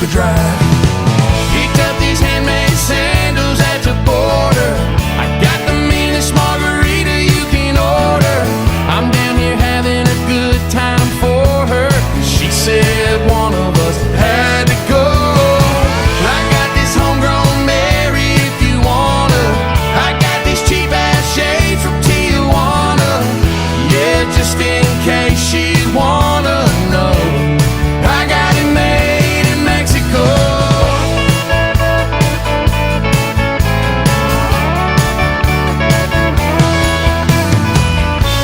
could drive. Picked up these handmade sandals at the border. I got the meanest margarita you can order. I'm down here having a good time for her. She said one of us had to go. I got this homegrown Mary if you wanna. I got these cheap ass shades from Tijuana. Yeah, just in case she wanna know, I got it made in Mexico.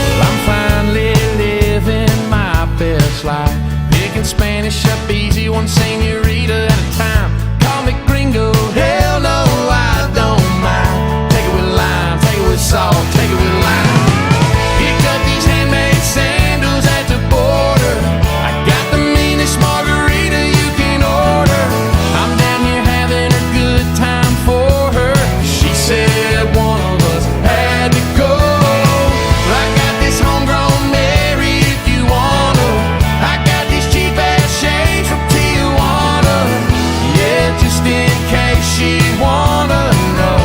Well, I'm finally living my best life, picking Spanish up easy, one senorita at a time. Call me gringo, hell no, I don't mind. Take it with lime, take it with salt, take it with lime. Picked up these handmade sandals at the border. I got the meanest margarita you can order. I'm down here having a good time for her. She said one of us had to go. I got this homegrown Mary if you wanna. I got these cheap ass shades from Tijuana. Yeah, just in case she wanna know.